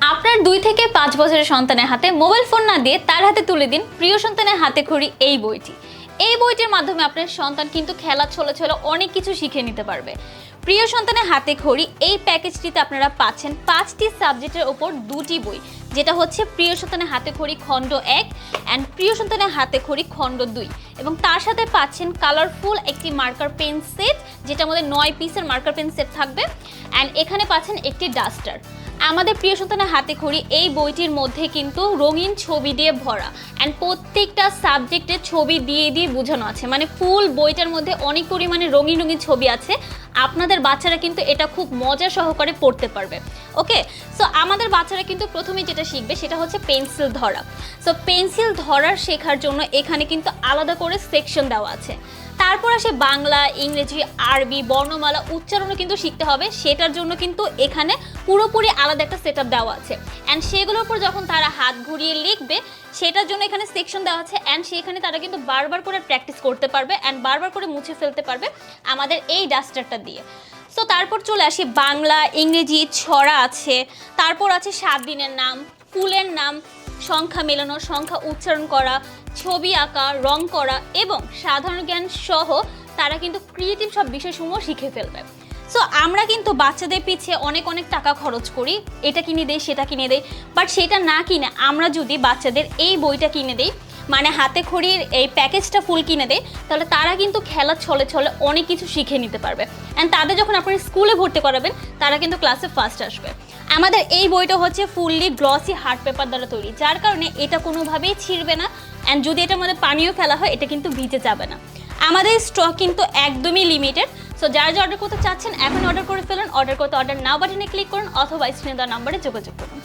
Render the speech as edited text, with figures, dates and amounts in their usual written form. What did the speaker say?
আপনার 2 থেকে 5 বছরের সন্তানের হাতে মোবাইল ফোন না দিয়ে তার হাতে তুলে দিন প্রিয় সন্তানের হাতে খড়ি এই বইটি। এই বইটির মাধ্যমে আপনার সন্তান কিন্তু খেলা ছলে ছলে অনেক কিছু শিখে নিতে পারবে। প্রিয় সন্তানের হাতে খড়ি এই প্যাকেজটিতে আপনারা পাচ্ছেন 5টি সাবজেক্টের ওপর 2টি বই, যেটা হচ্ছে প্রিয় সন্তানের হাতে খড়ি খণ্ড 1 অ্যান্ড প্রিয় সন্তানের হাতে খড়ি খণ্ড 2, এবং তার সাথে পাচ্ছেন কালারফুল একটি মার্কার পেন সেট, যেটার মধ্যে 9 পিসের মার্কার পেন সেট থাকবে অ্যান্ড এখানে পাচ্ছেন একটি ডাস্টার। আমাদের প্রিয় সন্তানের হাতে খড়ি এই বইটির মধ্যে কিন্তু রঙিন ছবি দিয়ে ভরা অ্যান্ড প্রত্যেকটা সাবজেক্টের ছবি দিয়ে দিয়ে বোঝানো আছে, মানে ফুল বইটার মধ্যে অনেক পরিমাণে রঙিন রঙিন ছবি আছে। আপনাদের বাচ্চারা কিন্তু এটা খুব মজা সহকারে পড়তে পারবে। ওকে, সো আমাদের বাচ্চারা কিন্তু প্রথমে যেটা শিখবে সেটা হচ্ছে পেন্সিল ধরা। সো পেন্সিল ধরার শেখার জন্য এখানে কিন্তু আলাদা করে সেকশন দেওয়া আছে। তারপর আসে বাংলা, ইংরেজি, আরবি, বর্ণমালা উচ্চারণও কিন্তু শিখতে হবে, সেটার জন্য কিন্তু এখানে পুরোপুরি আলাদা একটা সেটআপ দেওয়া আছে অ্যান্ড সেগুলোর উপর যখন তারা হাত ঘুরিয়ে লিখবে সেটার জন্য এখানে সেকশন দেওয়া আছে অ্যান্ড সেখানে তারা কিন্তু বারবার করে প্র্যাকটিস করতে পারবে অ্যান্ড বারবার করে মুছে ফেলতে পারবে আমাদের এই ডাস্টারটা দিয়ে। সো তারপর চলে আসি বাংলা, ইংরেজি, ছড়া আছে, তারপর আছে 7 দিনের নাম, ফুলের নাম, সংখ্যা মেলানো, সংখ্যা উচ্চারণ করা, ছবি আঁকা, রং করা এবং সাধারণ জ্ঞান সহ তারা কিন্তু ক্রিয়েটিভ সব বিষয়সমূহ শিখে ফেলবে। সো আমরা কিন্তু বাচ্চাদের পিছিয়ে অনেক অনেক টাকা খরচ করি, এটা কিনে দেই সেটা কিনে দেই, বাট সেটা না কিনে আমরা যদি বাচ্চাদের এই বইটা কিনে দেই, মানে হাতে খড়ির এই প্যাকেজটা ফুল কিনে দেয়, তাহলে তারা কিন্তু খেলার ছলে ছলে অনেক কিছু শিখে নিতে পারবে অ্যান্ড তাদের যখন আপনারা স্কুলে ভর্তি করাবেন তারা কিন্তু ক্লাসে ফার্স্ট আসবে। আমাদের এই বইটা হচ্ছে ফুললি গ্লসি হার্ড পেপার দ্বারা তৈরি, যার কারণে এটা কোনোভাবেই ছিঁড়বে না অ্যান্ড যদি এটার মধ্যে পানিও ফেলা হয় এটা কিন্তু ভিজে যাবে না। আমাদের স্টক কিন্তু একদমই লিমিটেড। সো যারা যা অর্ডার করতে চাচ্ছেন এখন অর্ডার করে ফেলুন। অর্ডার করতে অর্ডার নাও বাটনে ক্লিক করুন অথবা স্ক্রিনে দেওয়া নাম্বারে যোগাযোগ করুন।